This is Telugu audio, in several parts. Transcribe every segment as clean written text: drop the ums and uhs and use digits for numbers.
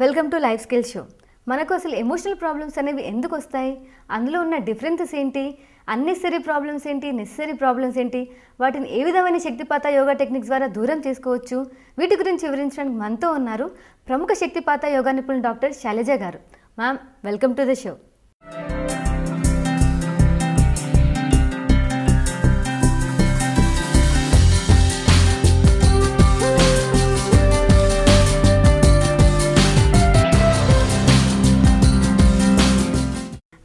Welcome to life skill show. మనకు అసలు ఎమోషనల్ ప్రాబ్లమ్స్ అనేవి ఎందుకు వస్తాయి, అందులో ఉన్న డిఫరెన్సెస్ ఏంటి, అన్నెసరీ ప్రాబ్లమ్స్ ఏంటి, నెసరీ ప్రాబ్లమ్స్ ఏంటి, వాటిని ఏ విధమైన శక్తిపాత యోగా టెక్నిక్స్ ద్వారా దూరం చేసుకోవచ్చు, వీటి గురించి వివరించడానికి మనతో ఉన్నారు ప్రముఖ శక్తిపాత యోగా నిపుణులు డాక్టర్ శైలజ గారు. Ma'am, welcome to the show.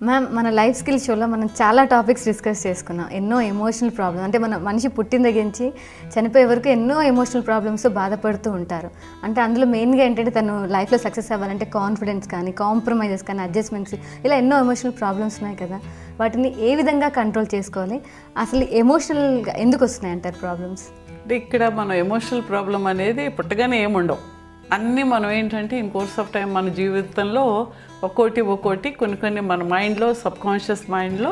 Ma'am, మన లైఫ్ స్కిల్ షోలో మనం చాలా టాపిక్స్ డిస్కస్ చేసుకున్నాం. ఎన్నో ఎమోషనల్ ప్రాబ్లమ్స్, అంటే మన మనిషి పుట్టిన దగ్గర నుంచి చనిపోయే వరకు ఎన్నో ఎమోషనల్ ప్రాబ్లమ్స్ బాధపడుతూ ఉంటారు. అంటే అందులో మెయిన్గా ఏంటంటే తను లైఫ్లో సక్సెస్ అవ్వాలంటే కాన్ఫిడెన్స్ కానీ, కాంప్రమైజెస్ కానీ, అడ్జస్ట్మెంట్స్, ఇలా ఎన్నో ఎమోషనల్ ప్రాబ్లమ్స్ ఉన్నాయి కదా. వాటిని ఏ విధంగా కంట్రోల్ చేసుకోవాలి, అసలు ఎమోషనల్గా ఎందుకు వస్తున్నాయి అంటారు ప్రాబ్లమ్స్? ఇక్కడ మనం ఎమోషనల్ ప్రాబ్లం అనేది పుట్టగానే ఏముండవు. అన్నీ మనం ఏంటంటే ఇన్ కోర్స్ ఆఫ్ టైం మన జీవితంలో ఒక్కోటి కొన్ని మన మైండ్లో, సబ్కాన్షియస్ మైండ్లో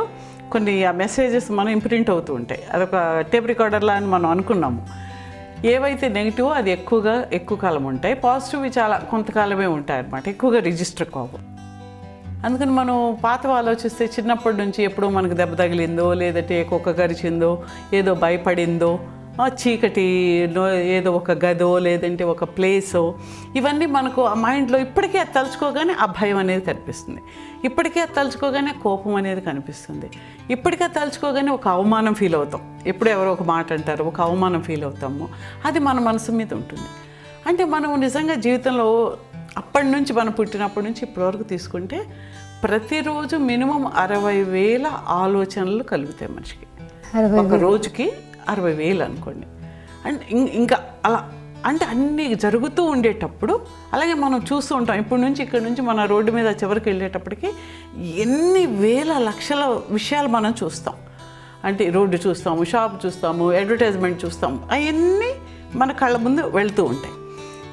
కొన్ని ఆ మెసేజెస్ మనం ఇంప్రింట్ అవుతూ ఉంటాయి. అదొక టేప్ రికార్డర్లా అని మనం అనుకున్నాము. ఏవైతే నెగిటివ్ అది ఎక్కువ కాలం ఉంటాయి, పాజిటివ్వి చాలా కొంతకాలమే ఉంటాయి అన్నమాట, ఎక్కువగా రిజిస్టర్ కావు. అందుకని మనం పాతవి ఆలోచిస్తే చిన్నప్పటి నుంచి ఎప్పుడో మనకు దెబ్బ తగిలిందో, లేదంటే కుక్క కరిచిందో, ఏదో భయపడిందో, చీకటిలో ఏదో ఒక గదో లేదంటే ఒక ప్లేసో, ఇవన్నీ మనకు ఆ మైండ్లో ఇప్పటికే అది తలుచుకోగానే ఆ భయం అనేది కనిపిస్తుంది, ఇప్పటికే అది తలుచుకోగానే కోపం అనేది కనిపిస్తుంది, ఇప్పటికే తలుచుకోగానే ఒక అవమానం ఫీల్ అవుతాం. ఎప్పుడు ఎవరో ఒక మాట అంటారు, ఒక అవమానం ఫీల్ అవుతాము, అది మన మనసు మీద ఉంటుంది. అంటే మనం నిజంగా జీవితంలో అప్పటి నుంచి మనం పుట్టినప్పటి నుంచి ఇప్పటివరకు తీసుకుంటే ప్రతిరోజు మినిమం 60,000 ఆలోచనలు కలుగుతాయి మనిషికి. ఒక రోజుకి 60,000 అనుకోండి. అంటే ఇంకా అలా అంటే అన్నీ జరుగుతూ ఉండేటప్పుడు, అలాగే మనం చూస్తూ ఉంటాం. ఇప్పటి నుంచి ఇక్కడ నుంచి మన రోడ్డు మీద చివరికి వెళ్ళేటప్పటికి ఎన్ని వేల లక్షల విషయాలు మనం చూస్తాం. అంటే రోడ్డు చూస్తాము, షాప్ చూస్తాము, అడ్వర్టైజ్మెంట్ చూస్తాము, అవన్నీ మన కళ్ళ ముందు వెళ్తూ ఉంటాయి.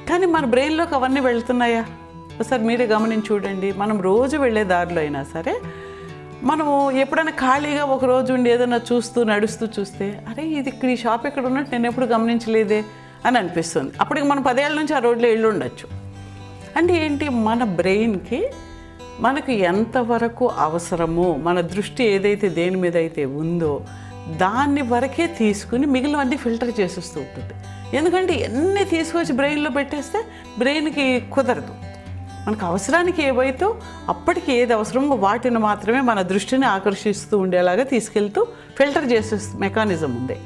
కానీ మన బ్రెయిన్లోకి అవన్నీ వెళ్తున్నాయా? ఒకసారి మీరే గమనించి చూడండి. మనం రోజు వెళ్ళే దారిలో అయినా సరే మనము ఎప్పుడైనా ఖాళీగా ఒక రోజు ఉండి ఏదైనా నడుస్తూ చూస్తే, అరే ఇది ఇక్కడ ఈ షాప్ ఎక్కడ ఉన్నట్టు నేను ఎప్పుడు గమనించలేదే అని అనిపిస్తుంది. అప్పటికి మనం 10 ఏళ్ళ నుంచి ఆ రోడ్లో వెళ్ళి ఉండొచ్చు. అంటే ఏంటి, మన బ్రెయిన్కి మనకు ఎంతవరకు అవసరమో, మన దృష్టి ఏదైతే దేని మీద అయితే ఉందో దాన్ని వరకే తీసుకుని మిగిలినవన్నీ ఫిల్టర్ చేసేస్తూ ఉంటుంది. ఎందుకంటే ఎన్ని తీసుకొచ్చి బ్రెయిన్లో పెట్టేస్తే బ్రెయిన్కి కుదరదు. మనకు అవసరానికి ఏవైతే అప్పటికి ఏది అవసరమో వాటిని మాత్రమే మన దృష్టిని ఆకర్షిస్తూ ఉండేలాగా తీసుకెళ్తూ ఫిల్టర్ చేసే మెకానిజం ఉంది.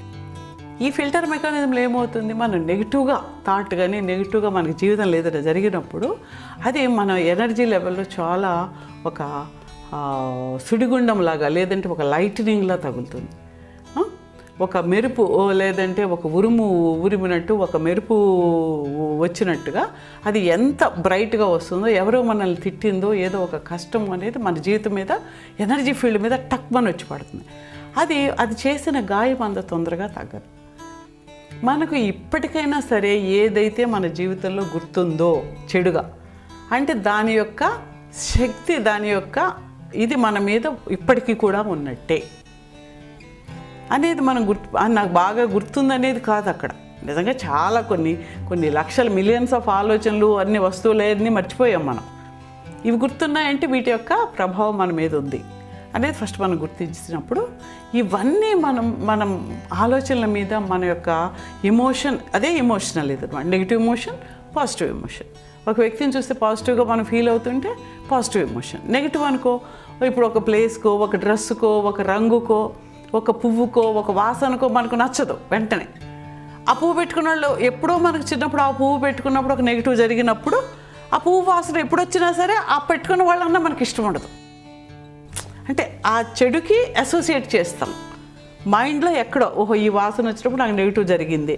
ఈ ఫిల్టర్ మెకానిజంలో ఏమవుతుంది, మనం నెగిటివ్గా థాట్ కానీ నెగిటివ్గా మనకి జీవితంలో ఏదైనా జరిగినప్పుడు అది మన ఎనర్జీ లెవెల్లో చాలా ఒక సుడిగుండంలాగా లేదంటే ఒక లైటనింగ్లా తగులుతుంది. ఒక మెరుపు లేదంటే ఒక ఉరిమినట్టు ఒక మెరుపు వచ్చినట్టుగా అది ఎంత బ్రైట్గా వస్తుందో, ఎవరో మనల్ని తిట్టిందో, ఏదో ఒక కష్టం అనేది మన జీవితం మీద, ఎనర్జీ ఫీల్డ్ మీద టక్మని వచ్చి పడుతుంది. అది చేసిన గాయం అంత తొందరగా తగ్గదు. మనకు ఇప్పటికైనా సరే ఏదైతే మన జీవితంలో గుర్తుందో చెడుగా, అంటే దాని యొక్క శక్తి, దాని యొక్క ఇది మన మీద ఇప్పటికీ కూడా ఉన్నట్టే అనేది మనం నాకు బాగా గుర్తుందనేది కాదు. అక్కడ నిజంగా చాలా కొన్ని లక్షల మిలియన్స్ ఆఫ్ ఆలోచనలు, అన్ని వస్తువులన్నీ మర్చిపోయాం మనం. ఇవి గుర్తున్నాయంటే వీటి యొక్క ప్రభావం మన మీద ఉంది అనేది ఫస్ట్ మనం గుర్తించినప్పుడు, ఇవన్నీ మనం ఆలోచనల మీద మన యొక్క ఎమోషన్, అదే ఎమోషనల్ ఇది అనమాట. Negative emotion, positive emotion. ఒక వ్యక్తిని చూస్తే పాజిటివ్గా మనం ఫీల్ అవుతుంటే పాజిటివ్ ఎమోషన్. నెగిటివ్ అనుకో, ఇప్పుడు ఒక ప్లేస్కో, ఒక డ్రెస్సుకో, ఒక రంగుకో, ఒక పువ్వుకో, ఒక వాసనకో మనకు నచ్చదు. వెంటనే ఆ పువ్వు పెట్టుకున్న వాళ్ళు ఎప్పుడో మనకు చిన్నప్పుడు ఆ పువ్వు పెట్టుకున్నప్పుడు ఒక నెగిటివ్ జరిగినప్పుడు ఆ పువ్వు వాసన ఎప్పుడు వచ్చినా సరే ఆ పెట్టుకున్న వాళ్ళన్నా మనకి ఇష్టం ఉండదు. అంటే ఆ చెడుకి అసోసియేట్ చేస్తాం మైండ్లో. ఎక్కడో ఓహో ఈ వాసన వచ్చినప్పుడు నాకు నెగిటివ్ జరిగింది,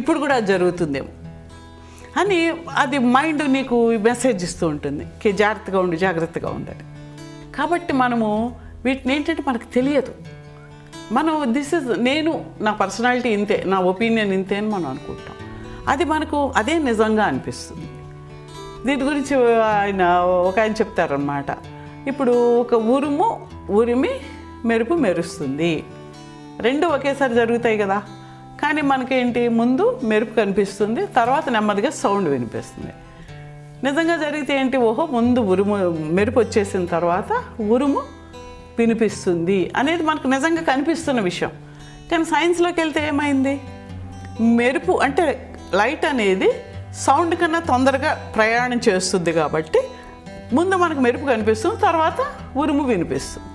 ఇప్పుడు కూడా అది జరుగుతుందేమో అని అది మైండ్ నీకు మెసేజ్ ఇస్తూ ఉంటుంది, జాగ్రత్తగా ఉండాలి. కాబట్టి మనము వీటిని ఏంటంటే మనకు తెలియదు. మనం నేను నా పర్సనాలిటీ ఇంతే, నా ఒపీనియన్ ఇంతే అని మనం అనుకుంటాం. అది మనకు అదే నిజంగా అనిపిస్తుంది. దీని గురించి ఆయన చెప్తారనమాట. ఇప్పుడు ఒక ఉరిమి మెరుపు మెరుస్తుంది, రెండు ఒకేసారి జరుగుతాయి కదా. కానీ మనకేంటి, ముందు మెరుపు కనిపిస్తుంది, తర్వాత నెమ్మదిగా సౌండ్ వినిపిస్తుంది. నిజంగా జరిగితే ఏంటి, ఓహో ముందు మెరుపు వచ్చేసిన తర్వాత ఉరుము వినిపిస్తుంది అనేది మనకు నిజంగా కనిపిస్తున్న విషయం. కానీ సైన్స్లోకి వెళ్తే ఏమైంది, మెరుపు అంటే లైట్ అనేది సౌండ్ కన్నా తొందరగా ప్రయాణం చేస్తుంది కాబట్టి ముందు మనకు మెరుపు కనిపిస్తుంది, తర్వాత ఉరుము వినిపిస్తుంది.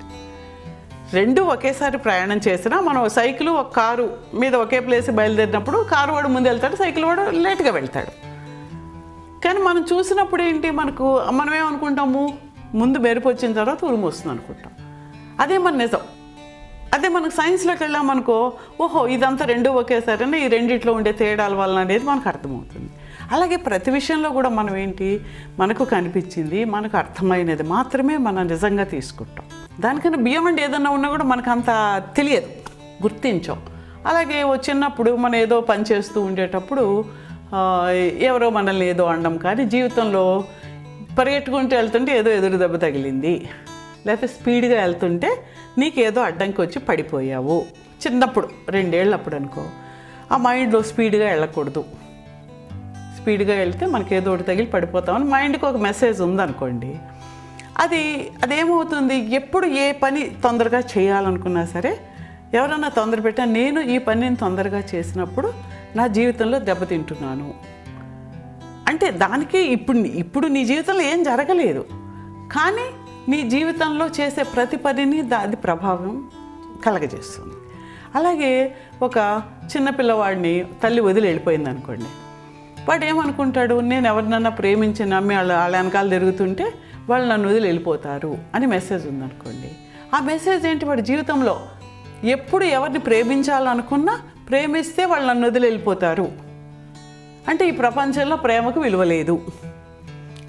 రెండు ఒకేసారి ప్రయాణం చేసినా మనం సైకిల్ ఒక కారు మీద ఒకే ప్లేస్ బయలుదేరినప్పుడు కారు వాడు ముందు వెళ్తాడు, సైకిల్ వాడు లేట్గా వెళ్తాడు. కానీ మనం చూసినప్పుడు ఏంటి, మనం ఏమనుకుంటాము, ముందు మెరుపు వచ్చిన తర్వాత ఉరుము వస్తుంది అనుకుంటాం. అదే మన నిజం. అదే మనకు సైన్స్లోకి వెళ్ళామనుకో, ఓహో ఇదంతా రెండు ఒకేసారి, ఈ రెండిట్లో ఉండే తేడాల వల్ల అనేది మనకు అర్థమవుతుంది. అలాగే ప్రతి విషయంలో కూడా మనం ఏంటి, మనకు కనిపించింది, మనకు అర్థమైనది మాత్రమే మనం నిజంగా తీసుకుంటాం. దానికన్నా బియ్యం ఏదన్నా ఉన్నా కూడా మనకు అంత తెలియదు, గుర్తించాం. అలాగే చిన్నప్పుడు మనం ఏదో పని చేస్తూ ఉండేటప్పుడు ఎవరో మనల్ని ఏదో అనడం, కానీ జీవితంలో పరిగెట్టుకుంటూ వెళ్తుంటే ఏదో ఎదురు దెబ్బ తగిలింది, లేకపోతే స్పీడ్గా వెళ్తుంటే నీకేదో అడ్డంకి వచ్చి పడిపోయావు. చిన్నప్పుడు 2 ఏళ్ళప్పుడు అనుకో, ఆ మైండ్లో స్పీడ్గా వెళ్ళకూడదు, స్పీడ్గా వెళ్తే మనకి ఏదో ఒకటి తగిలి పడిపోతామని మైండ్కి ఒక మెసేజ్ ఉందనుకోండి. అదేమవుతుంది, ఎప్పుడు ఏ పని తొందరగా చేయాలనుకున్నా సరే, ఎవరన్నా తొందర పెట్టా నేను ఈ పనిని తొందరగా చేసినప్పుడు నా జీవితంలో దెబ్బతింటున్నాను అంటే దానికి ఇప్పుడు నీ జీవితంలో ఏం జరగలేదు, కానీ నీ జీవితంలో చేసే ప్రతి పనిని అది ప్రభావం కలగజేస్తుంది. అలాగే ఒక చిన్నపిల్లవాడిని తల్లి వదిలి వెళ్ళిపోయింది అనుకోండి, వాడు ఏమనుకుంటాడు, నేను ఎవరినన్నా ప్రేమించి నమ్మి వాళ్ళ వెనకాల తిరుగుతుంటే వాళ్ళు నన్ను వదిలి వెళ్ళిపోతారు అని మెసేజ్ ఉందనుకోండి. ఆ మెసేజ్ ఏంటి, వాడి జీవితంలో ఎప్పుడు ఎవరిని ప్రేమించాలనుకున్నా ప్రేమిస్తే వాళ్ళు నన్ను వదిలి వెళ్ళిపోతారు అంటే ఈ ప్రపంచంలో ప్రేమకు విలువ లేదు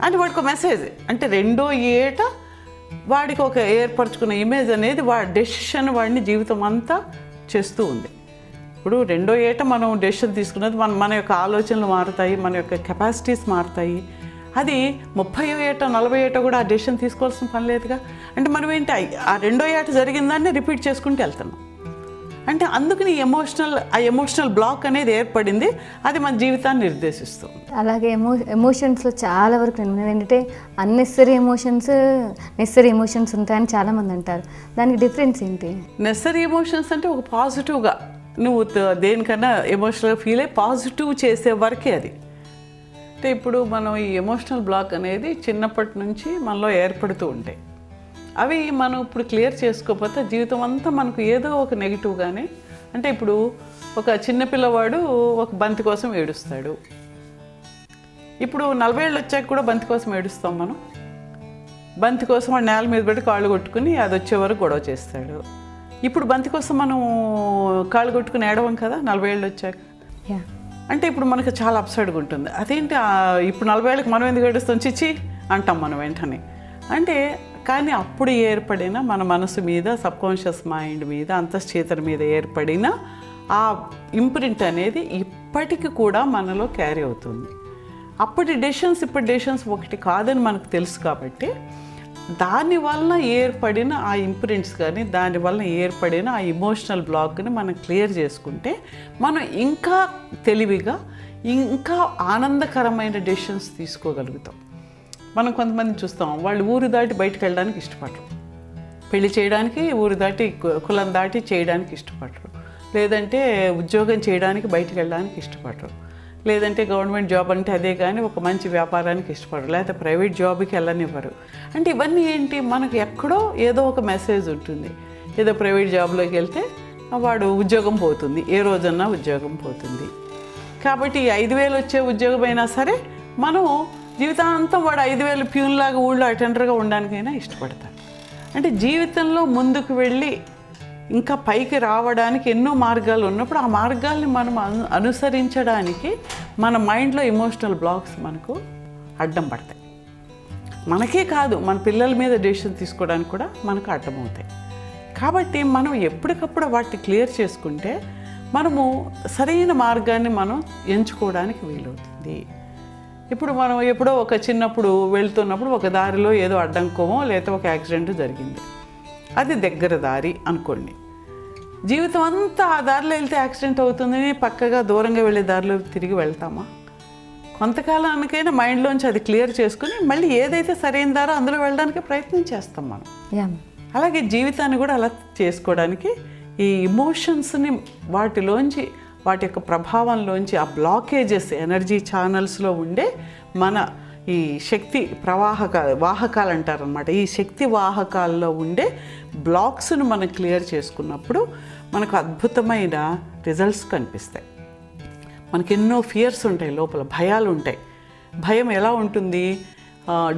అని వాడికి ఒక మెసేజ్. అంటే 2వ ఏట వాడికి ఒక ఏర్పరచుకున్న ఇమేజ్ అనేది వాడి డెసిషన్ వాడిని జీవితం అంతా చేస్తూ ఉంది. ఇప్పుడు 2వ ఏట మనం డెసిషన్ తీసుకున్నది మన యొక్క ఆలోచనలు మారుతాయి, మన యొక్క కెపాసిటీస్ మారుతాయి. అది 30వ ఏట 40వ ఏట కూడా ఆ డెసిషన్ తీసుకోవాల్సిన పని లేదుగా. అంటే మనం ఏంటి, ఆ 2వ ఏట జరిగిందాన్ని రిపీట్ చేసుకుంటూ వెళ్తున్నాం. అంటే అందుకని ఎమోషనల్ బ్లాక్ అనేది ఏర్పడింది, అది మన జీవితాన్ని నిర్దేశిస్తుంది. అలాగే ఎమోషన్స్లో చాలా వరకు ఏంటంటే అన్నెసరీ నెసరీ ఎమోషన్స్ ఉంటాయని చాలామంది అంటారు. దానికి డిఫరెన్స్ ఏంటి? నెసరీ ఎమోషన్స్ అంటే ఒక పాజిటివ్గా నువ్వు దేనికన్నా ఎమోషనల్గా ఫీల్ అయ్యి పాజిటివ్ చేసే వరకే అది. అంటే ఇప్పుడు మనం ఈ ఎమోషనల్ బ్లాక్ అనేది చిన్నప్పటి నుంచి మనలో ఏర్పడుతూ ఉంటాయి. అవి మనం ఇప్పుడు క్లియర్ చేసుకోకపోతే జీవితం అంతా మనకు ఏదో ఒక నెగిటివ్గానే. అంటే ఇప్పుడు ఒక చిన్నపిల్లవాడు ఒక బంతి కోసం ఏడుస్తాడు. ఇప్పుడు 40 ఏళ్ళు వచ్చాక కూడా బంతి కోసం ఏడుస్తాం మనం. బంతి కోసం వాడు నేల మీద పెట్టి కాళ్ళు కొట్టుకుని అది వచ్చే వరకు గొడవ చేస్తాడు. ఇప్పుడు బంతి కోసం మనం కాళ్ళు కొట్టుకుని ఏడవం కదా 40 ఏళ్ళు వచ్చాక. అంటే ఇప్పుడు మనకు చాలా అప్సైడ్గా ఉంటుంది. అదేంటి ఇప్పుడు 40 ఏళ్ళకి మనం ఎందుకు ఏడుస్తాం, చిచ్చి అంటాం మనం వెంటనే. అంటే కానీ అప్పుడు ఏర్పడిన మన మనసు మీద, సబ్కాన్షియస్ మైండ్ మీద, అంతశ్చేతన మీద ఏర్పడిన ఆ ఇంప్రింట్ అనేది ఇప్పటికి కూడా మనలో క్యారీ అవుతుంది. అప్పటి డెసిషన్స్ ఇప్పటి డెసిషన్స్ ఒకటి కాదని మనకు తెలుసు కాబట్టి దానివల్ల ఏర్పడిన ఆ ఇంప్రింట్స్ కానీ దానివల్ల ఏర్పడిన ఆ ఎమోషనల్ బ్లాక్ని మనం క్లియర్ చేసుకుంటే మనం ఇంకా తెలివిగా ఇంకా ఆనందకరమైన డెసిషన్స్ తీసుకోగలుగుతాం. మనం కొంతమంది చూస్తాం, వాళ్ళు ఊరు దాటి బయటకు వెళ్ళడానికి ఇష్టపడరు, పెళ్లి చేయడానికి ఊరు దాటి కులం దాటి చేయడానికి ఇష్టపడరు, లేదంటే ఉద్యోగం చేయడానికి బయటకు వెళ్ళడానికి ఇష్టపడరు, లేదంటే గవర్నమెంట్ జాబ్ అంటే అదే కానీ ఒక మంచి వ్యాపారానికి ఇష్టపడరు, లేకపోతే ప్రైవేట్ జాబ్కి వెళ్ళనివ్వరు. అంటే ఇవన్నీ ఏంటి, మనకు ఎక్కడో ఏదో ఒక మెసేజ్ ఉంటుంది. ఏదో ప్రైవేట్ జాబ్లోకి వెళ్తే వాడు ఉద్యోగం పోతుంది, ఏ రోజన్నా ఉద్యోగం పోతుంది. కాబట్టి 5,000 వచ్చే ఉద్యోగం అయినా సరే మనం జీవితాంతం వాడు 5,000 ప్యూన్లాగా ఊళ్ళో అటెండర్గా ఉండడానికైనా ఇష్టపడతారు. అంటే జీవితంలో ముందుకు వెళ్ళి ఇంకా పైకి రావడానికి ఎన్నో మార్గాలు ఉన్నప్పుడు ఆ మార్గాల్ని మనం అనుసరించడానికి మన మైండ్లో ఎమోషనల్ బ్లాక్స్ మనకు అడ్డం పడతాయి. మనకే కాదు, మన పిల్లల మీద డెసిషన్ తీసుకోవడానికి కూడా మనకు అడ్డమవుతాయి. కాబట్టి మనం ఎప్పటికప్పుడు వాటిని క్లియర్ చేసుకుంటే మనము సరైన మార్గాన్ని మనం ఎంచుకోవడానికి వీలవుతుంది. ఇప్పుడు మనం ఎప్పుడో ఒక చిన్నప్పుడు వెళ్తున్నప్పుడు ఒక దారిలో ఏదో అడ్డంకోమో లేకపోతే ఒక యాక్సిడెంట్ జరిగింది, అది దగ్గర దారి అనుకోండి. జీవితం అంతా ఆ దారిలో వెళ్తే యాక్సిడెంట్ అవుతుందని పక్కగా దూరంగా వెళ్ళే దారిలో తిరిగి వెళ్తామా? కొంతకాలానికైనా మైండ్లోంచి అది క్లియర్ చేసుకుని మళ్ళీ ఏదైతే సరైన దారో అందులో వెళ్ళడానికి ప్రయత్నం చేస్తాం మనం. యా. అలాగే జీవితాన్ని కూడా అలా చేసుకోవడానికి ఈ ఇమోషన్స్ని వాటిలోంచి వాటి యొక్క ప్రభావంలోంచి ఆ బ్లాకేజెస్ ఎనర్జీ ఛానల్స్లో ఉండే మన ఈ శక్తి వాహకాలు అంటారనమాట. ఈ శక్తి వాహకాల్లో ఉండే బ్లాక్స్ను మనం క్లియర్ చేసుకున్నప్పుడు మనకు అద్భుతమైన రిజల్ట్స్ కనిపిస్తాయి. మనకి ఎన్నో ఫియర్స్ ఉంటాయి, లోపల భయాలు ఉంటాయి. భయం ఎలా ఉంటుంది?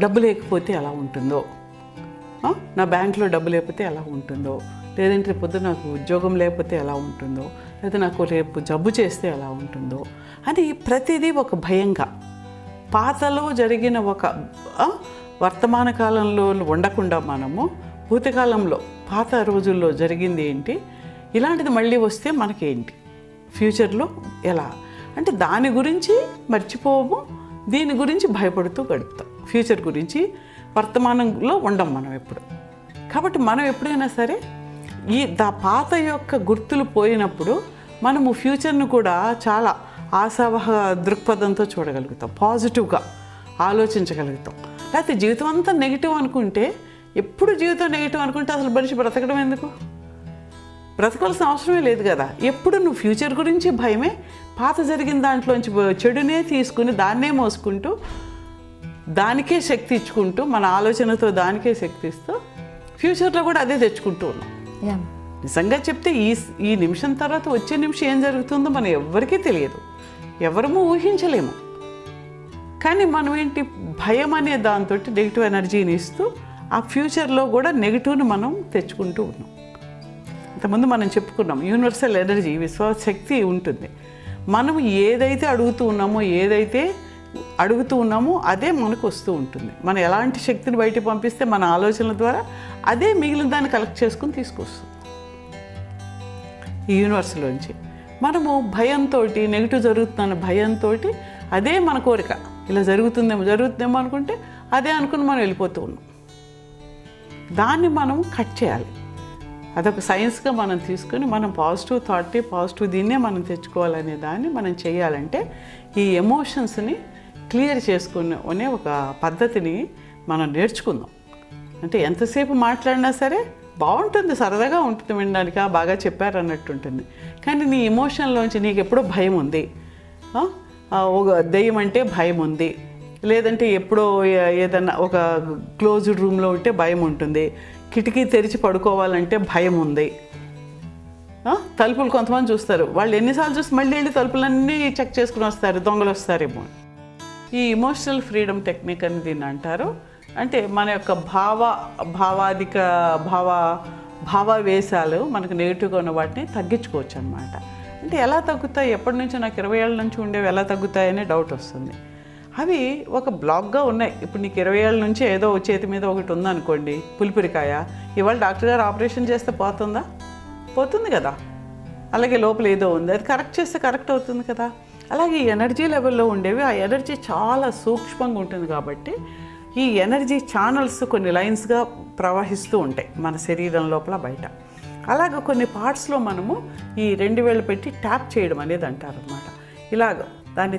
డబ్బు లేకపోతే ఎలా ఉంటుందో, నా బ్యాంక్లో డబ్బు లేకపోతే ఎలా ఉంటుందో, లేదంటే పొద్దున నాకు ఉద్యోగం లేకపోతే ఎలా ఉంటుందో, లేదా నాకు రేపు జబ్బు చేస్తే ఎలా ఉంటుందో అని ప్రతిదీ ఒక భయంగా పాతలో జరిగిన ఒక వర్తమాన కాలంలో ఉండకుండా మనము భూతకాలంలో పాత రోజుల్లో జరిగింది ఏంటి, ఇలాంటిది మళ్ళీ వస్తే మనకేంటి, ఫ్యూచర్లో ఎలా అంటే దాని గురించి మర్చిపోము, దీని గురించి భయపడుతూ గడుపుతాం. ఫ్యూచర్ గురించి వర్తమానంలో ఉండం మనం ఎప్పుడు. కాబట్టి మనం ఎప్పుడైనా సరే పాత యొక్క గుర్తులు పోయినప్పుడు మనము ఫ్యూచర్ను కూడా చాలా ఆశావహ దృక్పథంతో చూడగలుగుతాం, పాజిటివ్గా ఆలోచించగలుగుతాం. లేకపోతే జీవితం అంతా నెగిటివ్ అనుకుంటే, ఎప్పుడు జీవితం నెగిటివ్ అనుకుంటే అసలు మనిషి బ్రతకడం ఎందుకు? బ్రతకాల్సిన అవసరమే లేదు కదా. ఎప్పుడు నువ్వు ఫ్యూచర్ గురించి భయమే, పాత జరిగిన దాంట్లోంచి చెడునే తీసుకుని దాన్నే మోసుకుంటూ దానికే శక్తి ఇచ్చుకుంటూ మన ఆలోచనతో దానికే శక్తి ఇస్తూ ఫ్యూచర్లో కూడా అదే తెచ్చుకుంటూ ఉన్నాం. నిజంగా చెప్తే ఈ నిమిషం తర్వాత వచ్చే నిమిషం ఏం జరుగుతుందో మనం ఎవ్వరికీ తెలియదు, ఎవరము ఊహించలేము. కానీ మనం ఏంటి, భయం అనే దాంతో నెగిటివ్ ఎనర్జీని ఇస్తూ ఆ ఫ్యూచర్లో కూడా నెగిటివ్ని మనం తెచ్చుకుంటూ ఉన్నాం. ఇంతకుముందు మనం చెప్పుకున్నాం, యూనివర్సల్ ఎనర్జీ విశ్వశక్తి ఉంటుంది. మనం ఏదైతే అడుగుతూ ఉన్నామో అదే మనకు వస్తూ ఉంటుంది. మనం ఎలాంటి శక్తిని బయటకు పంపిస్తే మన ఆలోచనల ద్వారా అదే మిగిలిన దాన్ని కలెక్ట్ చేసుకుని తీసుకొస్తుంది ఈ యూనివర్స్లోంచి. మనము భయంతో, నెగిటివ్ జరుగుతుందన్న భయంతో అదే మన కోరిక, ఇలా జరుగుతుందేమో అనుకుంటే అదే అనుకుని మనం వెళ్ళిపోతూ ఉన్నాం. దాన్ని మనం కట్ చేయాలి. అదొక సైన్స్గా మనం తీసుకుని మనం పాజిటివ్ థాట్ని, పాజిటివ్ దీన్నే మనం తెచ్చుకోవాలనే దాన్ని మనం చేయాలంటే ఈ ఎమోషన్స్ని క్లియర్ చేసుకునే ఒక పద్ధతిని మనం నేర్చుకుందాం. అంటే ఎంతసేపు మాట్లాడినా సరే బాగుంటుంది, సరదాగా ఉంటుంది, వినడానికి బాగా చెప్పారు అన్నట్టు ఉంటుంది. కానీ నీ ఎమోషన్లోంచి నీకు ఎప్పుడో భయం ఉంది, ఒక దెయ్యం అంటే భయం ఉంది, లేదంటే ఎప్పుడో ఏదన్నా ఒక క్లోజ్డ్ రూమ్లో ఉంటే భయం ఉంటుంది, కిటికీ తెరిచి పడుకోవాలంటే భయం ఉంది, తలుపులు కొంతమంది చూస్తారు, వాళ్ళు ఎన్నిసార్లు చూసి మళ్ళీ వెళ్ళి తలుపులన్నీ చెక్ చేసుకుని వస్తారు, దొంగలు వస్తారేమో. ఈ ఇమోషనల్ ఫ్రీడమ్ టెక్నిక్ అని దీన్ని అంటారు. అంటే మన యొక్క భావావేశాలు మనకు నెగిటివ్గా ఉన్న వాటిని తగ్గించుకోవచ్చు అనమాట. అంటే ఎలా తగ్గుతాయి, ఎప్పటి నుంచో నాకు 20 ఏళ్ళ నుంచి ఉండేవి ఎలా తగ్గుతాయనే డౌట్ వస్తుంది. అవి ఒక బ్లాక్గా ఉన్నాయి. ఇప్పుడు నీకు 20 ఏళ్ళ నుంచి ఏదో చేతి మీద ఒకటి ఉందనుకోండి, పులిపురికాయ, ఇవాళ డాక్టర్ గారు ఆపరేషన్ చేస్తే పోతుందా? పోతుంది కదా. అలాగే లోపల ఏదో ఉంది, అది కరెక్ట్ చేస్తే కరెక్ట్ అవుతుంది కదా. అలాగే ఈ ఎనర్జీ లెవెల్లో ఉండేవి, ఆ ఎనర్జీ చాలా సూక్ష్మంగా ఉంటుంది కాబట్టి ఈ ఎనర్జీ ఛానల్స్ కొన్ని లైన్స్గా ప్రవహిస్తూ ఉంటాయి మన శరీరం లోపల బయట. అలాగ కొన్ని పార్ట్స్లో మనము ఈ 2 వేళ్ళు పెట్టి ట్యాప్ చేయడం అనేది అంటారనమాట. ఇలాగ దాన్ని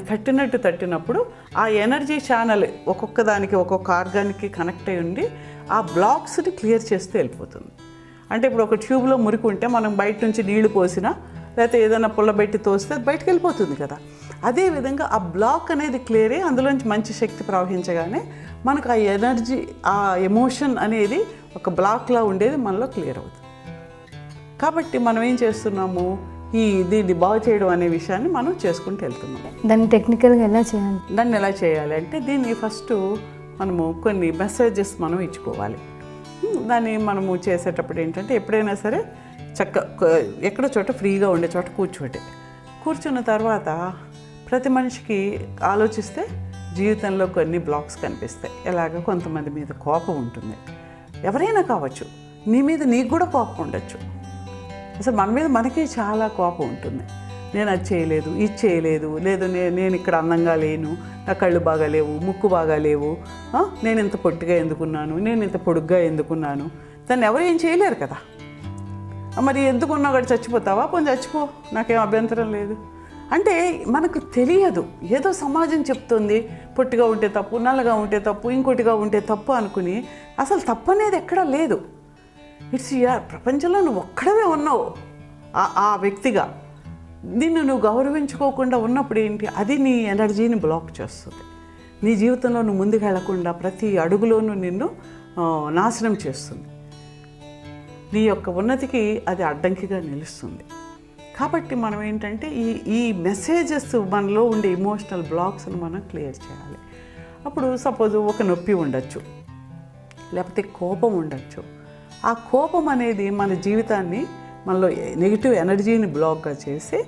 తట్టినప్పుడు ఆ ఎనర్జీ ఛానల్ ఒక్కొక్క దానికి ఒక్కొక్క ఆర్గానికి కనెక్ట్ అయి ఉండి ఆ బ్లాక్స్ని క్లియర్ చేస్తూ వెళ్ళిపోతుంది. అంటే ఇప్పుడు ఒక ట్యూబ్లో మురికి ఉంటే మనం బయట నుంచి నీళ్లు పోసినా లేకపోతే ఏదైనా పుల్లబెట్టి తోస్తే అది బయటకు వెళ్ళిపోతుంది కదా. అదేవిధంగా ఆ బ్లాక్ అనేది క్లియర్ అయ్యి అందులోంచి మంచి శక్తి ప్రవహించగానే మనకు ఆ ఎనర్జీ, ఆ ఎమోషన్ అనేది ఒక బ్లాక్లా ఉండేది మనలో క్లియర్ అవుతుంది. కాబట్టి మనం ఏం చేస్తున్నాము, దీన్ని బాగు చేయడం అనే విషయాన్ని మనం చేసుకుంటూ వెళ్తున్నాము. దాన్ని టెక్నికల్గా ఎలా చేయాలి అంటే దీన్ని ఫస్ట్ మనము కొన్ని మెసేజెస్ మనం ఇచ్చుకోవాలి. దాన్ని మనము చేసేటప్పుడు ఏంటంటే ఎప్పుడైనా సరే ఎక్కడో చోట ఫ్రీగా ఉండే చోట కూర్చున్న తర్వాత ప్రతి మనిషికి ఆలోచిస్తే జీవితంలో కొన్ని బ్లాక్స్ కనిపిస్తాయి. ఎలాగ కొంతమంది మీద కోపం ఉంటుంది, ఎవరైనా కావచ్చు, నీ మీద నీకు కూడా కోపం ఉండొచ్చు. అసలు మన మీద మనకే చాలా కోపం ఉంటుంది. నేను అది చేయలేదు, ఇది చేయలేదు, లేదు నేను ఇక్కడ అందంగా లేను, నా కళ్ళు బాగా లేవు, ముక్కు బాగా లేవు, నేను ఇంత పొట్టిగా ఎందుకున్నాను, నేను ఇంత పొడుగ్గా ఎందుకున్నాను. దాన్ని ఎవరు ఏం చేయలేరు కదా. మరి ఎందుకున్నా ఒకటి చచ్చిపోతావా? కొంచెం చచ్చిపో, నాకేం అభ్యంతరం లేదు. అంటే మనకు తెలియదు, ఏదో సమాజం చెప్తుంది పొట్టిగా ఉంటే తప్పు, నల్లగా ఉంటే తప్పు, ఇంకోటిగా ఉంటే తప్పు అనుకుని అసలు తప్పు అనేది ఎక్కడా లేదు. ఇట్స్ ప్రపంచంలో నువ్వు ఒక్కడవే ఉన్నావు ఆ వ్యక్తిగా. నిన్ను నువ్వు గౌరవించుకోకుండా ఉన్నప్పుడు ఏంటి, అది నీ ఎనర్జీని బ్లాక్ చేస్తుంది. నీ జీవితంలో నువ్వు ముందుకు వెళ్లకుండా ప్రతి అడుగులోనూ నిన్ను నాశనం చేస్తుంది. నీ యొక్క ఉన్నతికి అది అడ్డంకిగా నిలుస్తుంది. కాబట్టి మనం ఏంటంటే ఈ మెసేజెస్ మనలో ఉండే ఎమోషనల్ బ్లాక్స్ను మనం క్లియర్ చేయాలి. అప్పుడు సపోజ్ ఒక నొప్పి ఉండొచ్చు, లేకపోతే కోపం ఉండొచ్చు. ఆ కోపం అనేది మన జీవితాన్ని, మనలో నెగిటివ్ ఎనర్జీని బ్లాక్గా చేసి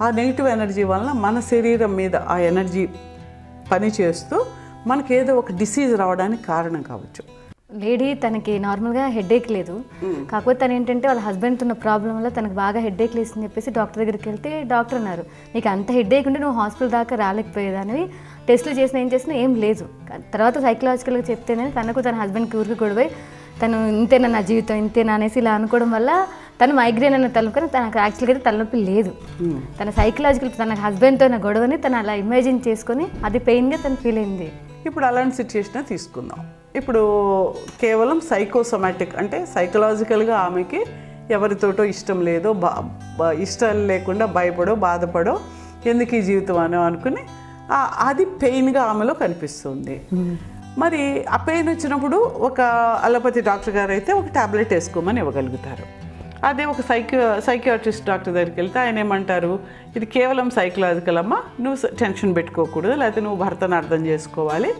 ఆ నెగిటివ్ ఎనర్జీ వలన మన శరీరం మీద ఆ ఎనర్జీ పనిచేస్తూ మనకి ఏదో ఒక డిసీజ్ రావడానికి కారణం కావచ్చు. లేడీ తనకి నార్మల్గా హెడేక్ లేదు, కాకపోతే తను ఏంటంటే వాళ్ళ హస్బెండ్తో ఉన్న ప్రాబ్లం వల్ల తనకు బాగా హెడేక్ లేదని చెప్పేసి డాక్టర్ దగ్గరికి వెళ్తే డాక్టర్ అన్నారు, నీకు అంత హెడేక్ ఉంటే నువ్వు హాస్పిటల్ దాకా రాలేకపోయేదానివి, టెస్టులు చేసినా ఏం చేసినా ఏం లేదు. తర్వాత సైకలాజికల్గా చెప్తేనే తనకు తన హస్బెండ్కి ఊరికి గొడవై తను ఇంతేనా నా జీవితం ఇంతేనా అనేసి ఇలా అనుకోవడం వల్ల తను మైగ్రేన్ అన్న తలనొప్పి, తనకు యాక్చువల్గా అయితే తలనొప్పి లేదు. తన సైకలాజికల్ తన హస్బెండ్తో ఉన్న గొడవని తను అలా ఇమాజిన్ చేసుకొని అది పెయిన్గా తను ఫీల్ అయింది. ఇప్పుడు అలాంటి సిచ్యుయేషన్ తీసుకుందాం. ఇప్పుడు కేవలం సైకోసోమాటిక్ అంటే సైకలాజికల్గా ఆమెకి ఎవరితోటో ఇష్టం లేదో, ఇష్టం లేకుండా భయపడో బాధపడో ఎందుకు ఈ జీవితం అని అనుకుని అది పెయిన్గా ఆమెలో కనిపిస్తుంది. మరి ఆ పెయిన్ వచ్చినప్పుడు ఒక అలోపతి డాక్టర్ గారు అయితే ఒక ట్యాబ్లెట్ వేసుకోమని ఇవ్వగలుగుతారు. అదే ఒక సైకియాట్రిస్ట్ డాక్టర్ దగ్గరికి వెళ్తే ఆయన ఏమంటారు, ఇది కేవలం సైకలాజికల్ అమ్మా, నువ్వు టెన్షన్ పెట్టుకోకూడదు, లేకపోతే నువ్వు భర్తను అర్థం చేసుకోవాలి,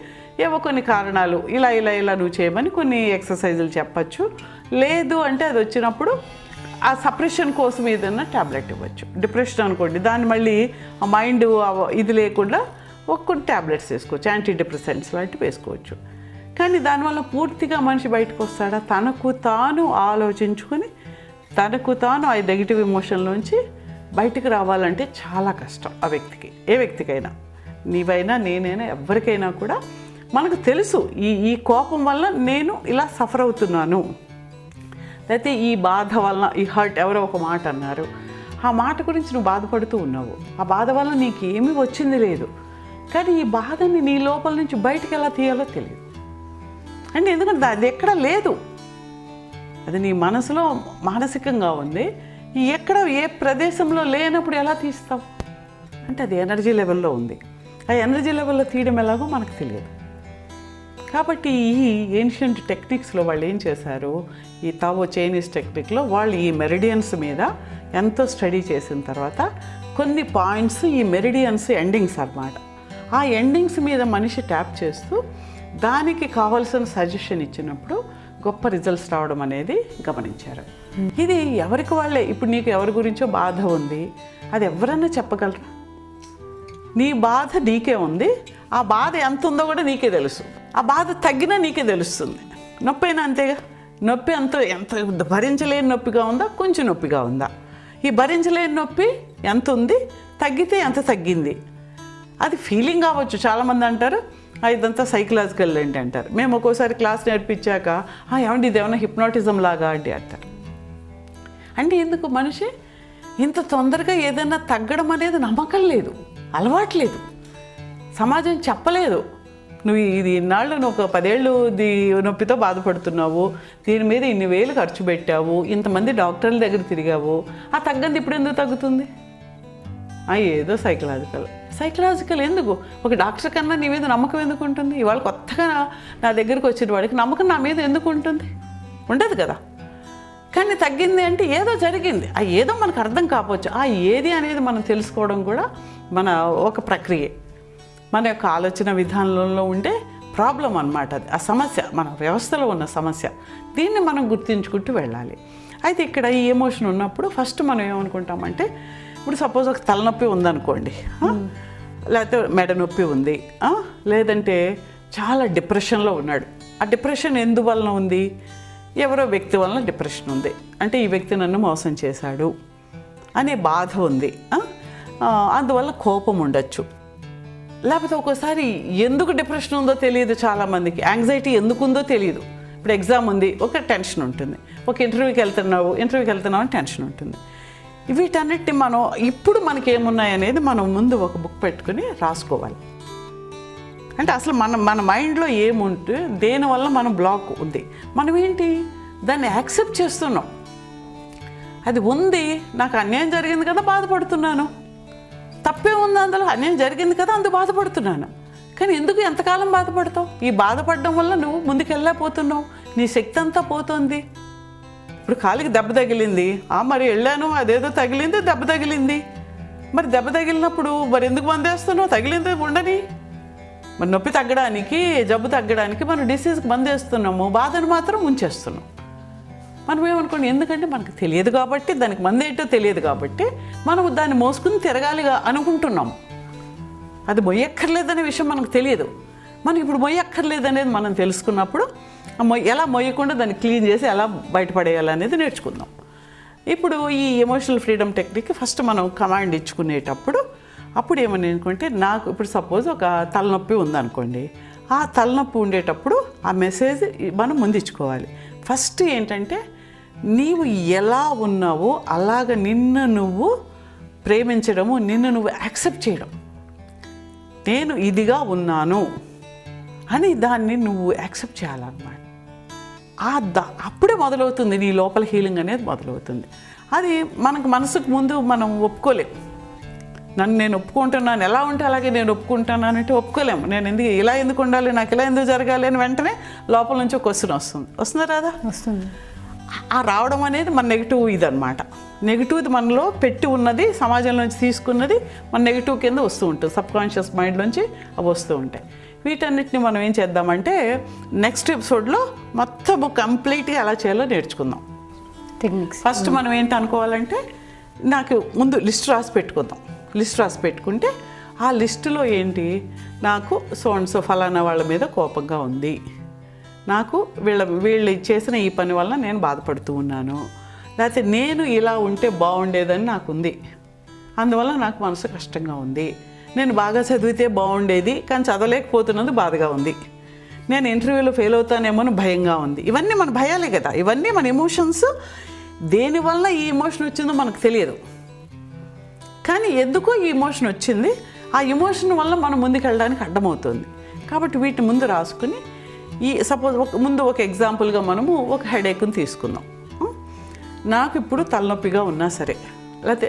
ఏవో కొన్ని కారణాలు ఇలా ఇలా ఇలా నువ్వు చేయమని కొన్ని ఎక్సర్సైజులు చెప్పచ్చు. లేదు అంటే అది వచ్చినప్పుడు ఆ సప్రెషన్ కోసం ఏదైనా ట్యాబ్లెట్ ఇవ్వచ్చు. డిప్రెషన్ అనుకోండి, దాన్ని మళ్ళీ ఆ మైండ్ ఇది లేకుండా కొన్ని ట్యాబ్లెట్స్ వేసుకోవచ్చు, యాంటీ డిప్రెసెంట్స్ లాంటివి వేసుకోవచ్చు. కానీ దానివల్ల పూర్తిగా మనిషి బయటకు వస్తాడా? తనకు తాను ఆలోచించుకొని తనకు తాను ఆ నెగిటివ్ ఎమోషన్ నుంచి బయటకు రావాలంటే చాలా కష్టం ఆ వ్యక్తికి, ఏ వ్యక్తికైనా, నీవైనా నేనైనా ఎవరికైనా కూడా మనకు తెలుసు ఈ కోపం వల్ల నేను ఇలా సఫర్ అవుతున్నాను, లేకపోతే ఈ బాధ వలన ఈ హర్ట్, ఎవరో ఒక మాట అన్నారు, ఆ మాట గురించి నువ్వు బాధపడుతూ ఉన్నావు, ఆ బాధ వల్ల నీకు ఏమీ వచ్చింది లేదు, కానీ ఈ బాధని నీ లోపల నుంచి బయటకు ఎలా తీయాలో తెలియదు. అంటే ఎందుకంటే అది ఎక్కడ లేదు, అది నీ మనసులో మానసికంగా ఉంది. ఎక్కడ ఏ ప్రదేశంలో లేనప్పుడు ఎలా తీస్తావు అంటే అది ఎనర్జీ లెవెల్లో ఉంది. ఆ ఎనర్జీ లెవెల్లో తీయడం ఎలాగో మనకు తెలియదు. కాబట్టి ఈ ఏన్షియంట్ టెక్నిక్స్లో వాళ్ళు ఏం చేశారు, ఈ తావో చైనీస్ టెక్నిక్లో వాళ్ళు ఈ మెరిడియన్స్ మీద ఎంతో స్టడీ చేసిన తర్వాత కొన్ని పాయింట్స్, ఈ మెరిడియన్స్ ఎండింగ్స్ అన్నమాట, ఆ ఎండింగ్స్ మీద మనిషి ట్యాప్ చేస్తూ దానికి కావాల్సిన సజెషన్ ఇచ్చినప్పుడు గొప్ప రిజల్ట్స్ రావడం అనేది గమనించారు. ఇది ఎవరికి వాళ్ళే. ఇప్పుడు నీకు ఎవరి గురించో బాధ ఉంది, అది ఎవరన్నా చెప్పగలరా? నీ బాధ నీకే ఉంది, ఆ బాధ ఎంత ఉందో కూడా నీకే తెలుసు, ఆ బాధ తగ్గినా నీకే తెలుస్తుంది. నొప్పి అయినా అంతేగా, నొప్పి ఎంత భరించలేని నొప్పిగా ఉందా, కొంచెం నొప్పిగా ఉందా, ఈ భరించలేని నొప్పి ఎంత ఉంది, తగ్గితే ఎంత తగ్గింది, అది ఫీలింగ్ కావచ్చు. చాలామంది అంటారు ఇదంతా సైకలాజికల్ ఏంటి అంటారు. మేము ఒక్కోసారి క్లాస్ నేర్పించాక ఏమండి ఇది ఏమన్నా హిప్నాటిజం లాగా అండి అంటారు. అంటే ఎందుకు మనిషి ఇంత తొందరగా ఏదైనా తగ్గడం అనేది నమ్మకం లేదు, అలవాట్లేదు, సమాజం చెప్పలేదు. నువ్వు ఇది ఇన్నాళ్ళు నువ్వు ఒక 10 ఏళ్ళు నొప్పితో బాధపడుతున్నావు, దీని మీద ఇన్ని వేలు ఖర్చు పెట్టావు, ఇంతమంది డాక్టర్ల దగ్గర తిరిగావు, ఆ తగ్గంది ఇప్పుడు ఎందుకు తగ్గుతుంది? ఏదో సైకలాజికల్ ఎందుకు? ఒక డాక్టర్ కన్నా నీ మీద నమ్మకం ఎందుకు ఉంటుంది? ఇవాళ కొత్తగా నా దగ్గరికి వచ్చిన వాడికి నమ్మకం నా మీద ఎందుకు ఉంటుంది? ఉండదు కదా. కానీ తగ్గింది అంటే ఏదో జరిగింది, ఏదో మనకు అర్థం కావచ్చు. ఏది అనేది మనం తెలుసుకోవడం కూడా మన ఒక ప్రక్రియ, మన యొక్క ఆలోచన విధానంలో ఉండే ప్రాబ్లం అన్నమాట. అది ఆ సమస్య, మన వ్యవస్థలో ఉన్న సమస్య. దీన్ని మనం గుర్తించుకుంటూ వెళ్ళాలి. అయితే ఇక్కడ ఈ ఎమోషన్ ఉన్నప్పుడు ఫస్ట్ మనం ఏమనుకుంటామంటే, ఇప్పుడు సపోజ్ ఒక తలనొప్పి ఉందనుకోండి, లేకపోతే మెడ నొప్పి ఉంది, లేదంటే చాలా డిప్రెషన్లో ఉన్నాడు. ఆ డిప్రెషన్ ఎందువలన ఉంది? ఎవరో వ్యక్తి వలన డిప్రెషన్ ఉంది, అంటే ఈ వ్యక్తి నన్ను మోసం చేశాడు అనే బాధ ఉంది, అందువల్ల కోపం ఉండొచ్చు. లేకపోతే ఒక్కోసారి ఎందుకు డిప్రెషన్ ఉందో తెలియదు చాలామందికి, యాంగ్జైటీ ఎందుకు ఉందో తెలియదు. ఇప్పుడు ఎగ్జామ్ ఉంది, ఒక టెన్షన్ ఉంటుంది. ఒక ఇంటర్వ్యూకి వెళ్తున్నావు అని టెన్షన్ ఉంటుంది. వీటన్నిటిని మనం ఇప్పుడు మనకేమున్నాయనేది మనం ముందు ఒక బుక్ పెట్టుకుని రాసుకోవాలి. అంటే అసలు మన మైండ్లో ఏముంటే దేనివల్ల మనం బ్లాక్ ఉంది, మనం ఏంటి దాన్ని యాక్సెప్ట్ చేస్తున్నాం. అది ఉంది, నాకు అన్యాయం జరిగింది కదా బాధపడుతున్నాను, తప్పే ఉంది అందులో, అన్యాయం జరిగింది కదా అందుకు బాధపడుతున్నాను. కానీ ఎందుకు ఎంతకాలం బాధపడతావు? ఈ బాధపడడం వల్ల నువ్వు ముందుకెళ్ళలేకపోతున్నావు, నీ శక్తి అంతా పోతుంది. ఇప్పుడు కాలికి దెబ్బ తగిలింది, మరి వెళ్ళాను అదేదో తగిలింది, దెబ్బ తగిలింది, మరి దెబ్బ తగిలినప్పుడు మరి ఎందుకు మందేస్తున్నావు? తగిలింది ఉండని. మరి నొప్పి తగ్గడానికి, జబ్బు తగ్గడానికి మనం డిసీజ్కి మందేస్తున్నాము, బాధను మాత్రం ఉంచేస్తున్నాం. మనం ఏమనుకోండి, ఎందుకంటే మనకు తెలియదు కాబట్టి, దానికి మంది ఏంటో తెలియదు కాబట్టి మనం దాన్ని మోసుకుని తిరగాలిగా అనుకుంటున్నాము. అది మొయ్యక్కర్లేదనే విషయం మనకు తెలియదు. మనం ఇప్పుడు మొయ్యక్కర్లేదనేది మనం తెలుసుకున్నప్పుడు ఎలా మొయ్యకుండా దాన్ని క్లీన్ చేసి ఎలా బయటపడేయాలనేది నేర్చుకుందాం. ఇప్పుడు ఈ ఎమోషనల్ ఫ్రీడమ్ టెక్నిక్ ఫస్ట్ మనం కమాండ్ ఇచ్చుకునేటప్పుడు అప్పుడు ఏమని అనుకుంటే, నాకు ఇప్పుడు సపోజ్ ఒక తలనొప్పి ఉందనుకోండి, ఆ తలనొప్పి ఉండేటప్పుడు ఆ మెసేజ్ మనం ముందు ఇచ్చుకోవాలి. ఫస్ట్ ఏంటంటే, నీవు ఎలా ఉన్నావో అలాగ నిన్ను నువ్వు ప్రేమించడము, నిన్ను నువ్వు యాక్సెప్ట్ చేయడం. నేను ఇదిగా ఉన్నాను అని దాన్ని నువ్వు యాక్సెప్ట్ చేయాలన్నమాట. అప్పుడే మొదలవుతుంది నీ లోపల హీలింగ్ అనేది మొదలవుతుంది. అది మనసుకు ముందు మనం ఒప్పుకోలేం. నన్ను నేను ఒప్పుకుంటున్నాను, ఎలా ఉంటే అలాగే నేను ఒప్పుకుంటున్నాను అంటే ఒప్పుకోలేము. నేను ఎందుకు ఉండాలి, నాకు ఇలా ఎందుకు జరగాలి అని వెంటనే లోపల నుంచి ఒక క్వశ్చన్ వస్తుందా రాదా? వస్తుంది. ఆ రావడం అనేది మన నెగిటివ్ ఇదనమాట. నెగిటివ్ది మనలో పెట్టి ఉన్నది, సమాజంలోంచి తీసుకున్నది మన నెగిటివ్ కింద వస్తూ ఉంటుంది, సబ్కాన్షియస్ మైండ్లోంచి అవి వస్తూ ఉంటాయి. వీటన్నిటిని మనం ఏం చేద్దామంటే నెక్స్ట్ ఎపిసోడ్లో మొత్తం కంప్లీట్గా ఎలా చేయాలో నేర్చుకుందాం. టెక్నిక్స్ ఫస్ట్ మనం ఏంటి అనుకోవాలంటే, నాకు ముందు లిస్ట్ రాసి పెట్టుకుందాం. లిస్ట్ రాసి పెట్టుకుంటే ఆ లిస్టులో ఏంటి, నాకు సో ఫలానా వాళ్ళ మీద కోపంగా ఉంది, నాకు వీళ్ళు చేసిన ఈ పని వల్ల నేను బాధపడుతూ ఉన్నాను, లేకపోతే నేను ఇలా ఉంటే బాగుండేదని నాకుంది, అందువల్ల నాకు మనసు కష్టంగా ఉంది, నేను బాగా చదివితే బాగుండేది కానీ చదవలేకపోతున్నది బాధగా ఉంది, నేను ఇంటర్వ్యూలో ఫెయిల్ అవుతానేమో అని భయంగా ఉంది. ఇవన్నీ మన భయాలే కదా, ఇవన్నీ మన ఎమోషన్స్. దేనివల్ల ఈ ఎమోషన్ వచ్చిందో మనకు తెలియదు, కానీ ఎందుకో ఈ ఎమోషన్ వచ్చింది, ఆ ఎమోషన్ వల్ల మనం ముందుకెళ్ళడానికి అడ్డమవుతుంది. కాబట్టి వీటిని ముందు రాసుకుని సపోజ్ ముందు ఒక ఎగ్జాంపుల్గా మనము ఒక హెడేక్ని తీసుకుందాం. నాకు ఇప్పుడు తలనొప్పిగా ఉన్నా సరే, లేకపోతే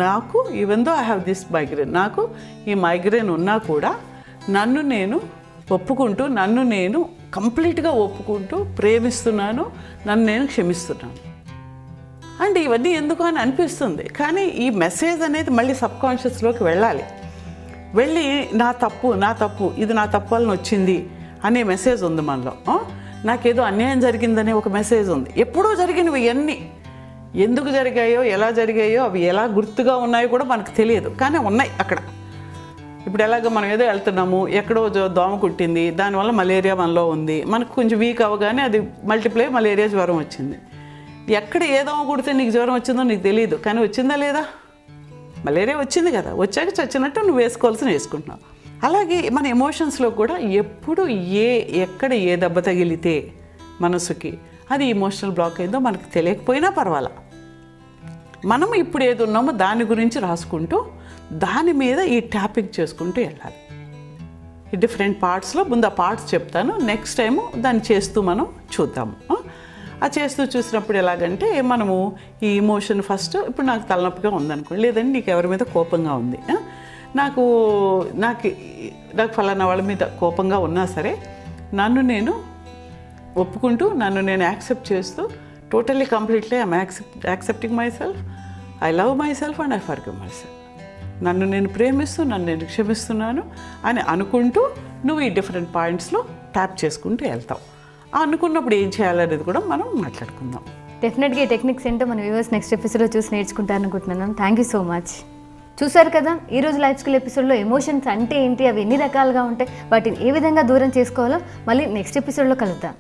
నాకు even though I have this migraine, నాకు ఈ మైగ్రేన్ ఉన్నా కూడా నన్ను నేను ఒప్పుకుంటూ, నన్ను నేను కంప్లీట్గా ఒప్పుకుంటూ ప్రేమిస్తున్నాను, నన్ను నేను క్షమిస్తున్నాను అంటే ఇవన్నీ ఎందుకు అని అనిపిస్తుంది. కానీ ఈ మెసేజ్ అనేది మళ్ళీ సబ్కాన్షియస్లోకి వెళ్ళి నా తప్పు ఇది నా తప్పు వలన వచ్చింది అనే మెసేజ్ ఉంది మనలో. నాకేదో అన్యాయం జరిగిందనే ఒక మెసేజ్ ఉంది. ఎప్పుడో జరిగినవి ఇవన్నీ ఎందుకు జరిగాయో, ఎలా జరిగాయో, అవి ఎలా గుర్తుగా ఉన్నాయో కూడా మనకు తెలియదు, కానీ ఉన్నాయి అక్కడ. ఇప్పుడు ఎలాగ మనం ఏదో వెళ్తున్నాము, ఎక్కడో దోమ కుట్టింది, దానివల్ల మలేరియా మనలో ఉంది, మనకు కొంచెం వీక్ అవ్వగానే అది మల్టిప్లై మలేరియా జ్వరం వచ్చింది. ఎక్కడ ఏ దోమ కుడితే నీకు జ్వరం వచ్చిందో నీకు తెలియదు, కానీ వచ్చిందా లేదా? మలేరియా వచ్చింది కదా, వచ్చాక చచ్చినట్టు నువ్వు వేసుకుంటున్నావు. అలాగే మన ఎమోషన్స్లో కూడా ఎప్పుడు ఎక్కడ ఏ దెబ్బ తగిలితే మనసుకి అది ఎమోషనల్ బ్లాక్ అయిందో మనకు తెలియకపోయినా పర్వాలా, మనం ఇప్పుడు ఏది ఉన్నామో దాని గురించి రాసుకుంటూ దాని మీద ఈ ట్యాపింగ్ చేసుకుంటూ వెళ్ళాలి. ఈ డిఫరెంట్ పార్ట్స్లో ముందు ఆ పార్ట్స్ చెప్తాను, నెక్స్ట్ టైము దాన్ని చేస్తూ మనం చూద్దాము. ఆ చేస్తూ చూసినప్పుడు ఎలాగంటే, మనము ఈ ఎమోషన్ ఫస్ట్, ఇప్పుడు నాకు తలనొప్పిగా ఉందనుకోండి, లేదంటే నీకు ఎవరి మీద కోపంగా ఉంది, నాకు ఫలానా వాళ్ళ మీద కోపంగా ఉన్నా సరే నన్ను నేను ఒప్పుకుంటూ, నన్ను నేను యాక్సెప్ట్ చేస్తూ, totally completely I'm accepting my self, I love my self and I forgive my self. నన్ను నేను ప్రేమిస్తూ, నన్ను నేను క్షమిస్తున్నాను అని అనుకుంటూ నువ్వు ఈ డిఫరెంట్ పాయింట్స్లో ట్యాప్ చేసుకుంటూ వెళ్తావు. అనుకున్నప్పుడు ఏం చేయాలనేది కూడా మనం మాట్లాడుకుందాం. డెఫినెట్గా ఈ టెక్నిక్స్ ఏంటో మన వ్యూవర్స్ నెక్స్ట్ ఎపిసోడ్లో చూసి నేర్చుకుంటారనుకుంటున్నాను. Thank you so much. చూసారు కదా, ఈరోజు లైఫ్ స్కిల్ ఎపిసోడ్లో ఎమోషన్స్ అంటే ఏంటి, అవి ఎన్ని రకాలుగా ఉంటాయి, వాటిని ఏ విధంగా దూరం చేసుకోవాలో మళ్ళీ నెక్స్ట్ ఎపిసోడ్లో కలుద్దాం.